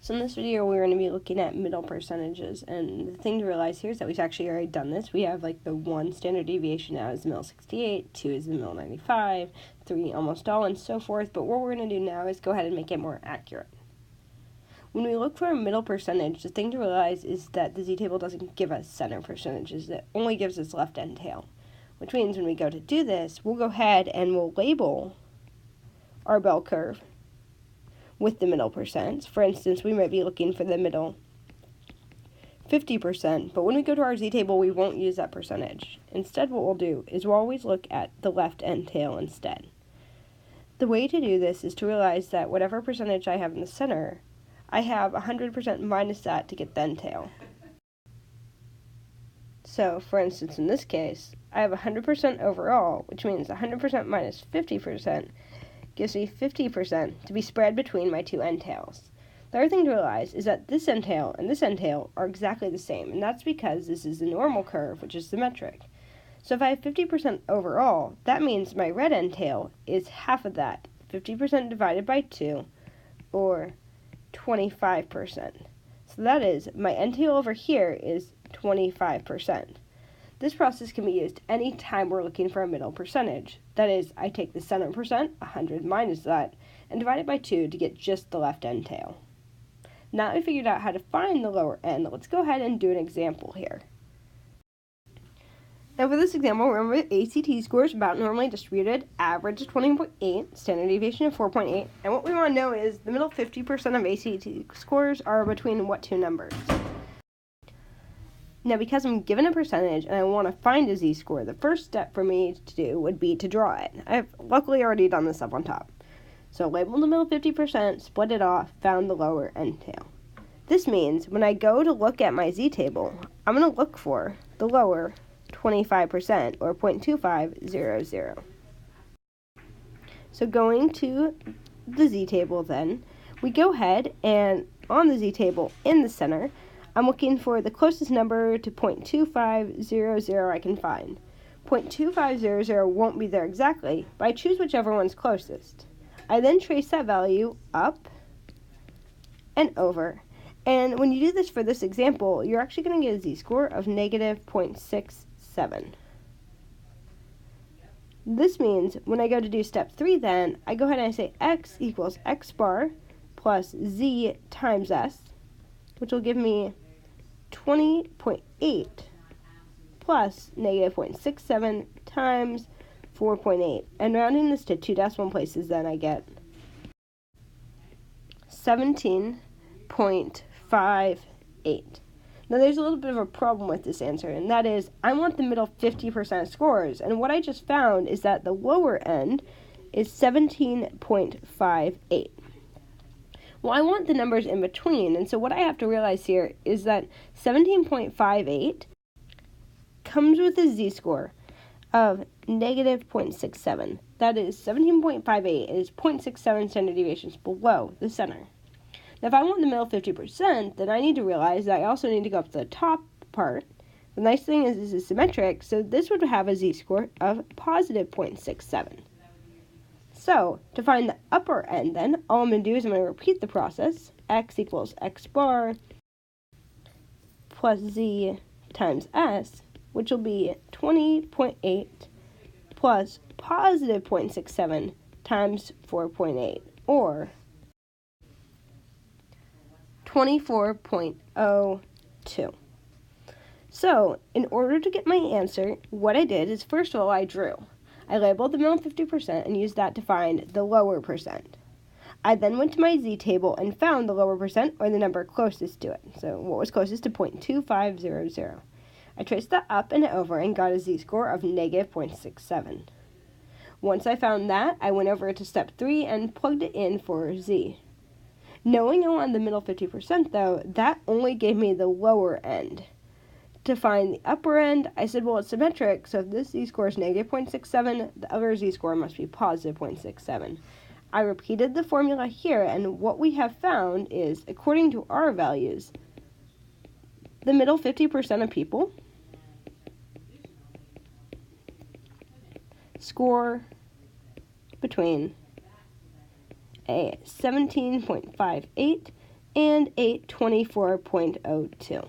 So in this video, we're going to be looking at middle percentages, and the thing to realize here is that we've actually already done this. We have like the 1 standard deviation now is the middle 68, 2 is the middle 95, 3 almost all, and so forth, but what we're going to do now is go ahead and make it more accurate. When we look for a middle percentage, the thing to realize is that the z-table doesn't give us center percentages, it only gives us left and tail, which means when we go to do this, we'll go ahead and we'll label our bell curve with the middle percents. For instance, we might be looking for the middle 50%, but when we go to our z-table, we won't use that percentage. Instead, what we'll do is we'll always look at the left and tail instead. The way to do this is to realize that whatever percentage I have in the center, I have 100% minus that to get the end tail. So, for instance, in this case, I have 100% overall, which means 100% minus 50% gives me 50% to be spread between my two end tails. The other thing to realize is that this end tail and this end tail are exactly the same, and that's because this is the normal curve, which is symmetric. So if I have 50% overall, that means my red end tail is half of that, 50% divided by 2, or 25%. So that is, my end tail over here is 25%. This process can be used any time we're looking for a middle percentage. That is, I take the center percent, 100 minus that, and divide it by 2 to get just the left end tail. Now that we figured out how to find the lower end, let's go ahead and do an example here. Now for this example, remember the ACT score is about normally distributed, average is 20.8, standard deviation of 4.8, and what we want to know is the middle 50% of ACT scores are between what two numbers? Now, because I'm given a percentage and I want to find a z-score, the first step for me to do would be to draw it. I've luckily already done this up on top. So label the middle 50%, split it off, found the lower end tail. This means when I go to look at my z-table, I'm going to look for the lower 25%, or 0.2500. So going to the z-table then, we go ahead and on the z-table in the center, I'm looking for the closest number to 0.2500 I can find. 0.2500 won't be there exactly, but I choose whichever one's closest. I then trace that value up and over. And when you do this for this example, you're actually going to get a z-score of negative 0.67. This means when I go to do step 3 then, I go ahead and I say x equals x bar plus z times s, which will give me 20.8 plus negative 0.67 times 4.8. And rounding this to 2 decimal places, then I get 17.58. Now there's a little bit of a problem with this answer, and that is I want the middle 50% scores, and what I just found is that the lower end is 17.58. Well, I want the numbers in between, and so what I have to realize here is that 17.58 comes with a z-score of negative 0.67. That is, 17.58 is 0.67 standard deviations below the center. Now, if I want the middle 50%, then I need to realize that I also need to go up to the top part. The nice thing is this is symmetric, so this would have a z-score of positive 0.67. So, to find the upper end then, all I'm going to do is I'm going to repeat the process. X equals x bar plus z times s, which will be 20.8 plus positive 0.67 times 4.8, or 24.02. So, in order to get my answer, what I did is first of all I drew. I labeled the middle 50% and used that to find the lower percent. I then went to my z-table and found the lower percent, or the number closest to it. So what was closest to 0.2500. I traced that up and over and got a z-score of negative 0.67. Once I found that, I went over to step 3 and plugged it in for z. Knowing I wanted the middle 50% though, that only gave me the lower end. To find the upper end, I said, well, it's symmetric, so if this z-score is negative 0.67, the other z-score must be positive 0.67. I repeated the formula here, and what we have found is, according to our values, the middle 50% of people score between a 17.58 and 824.02.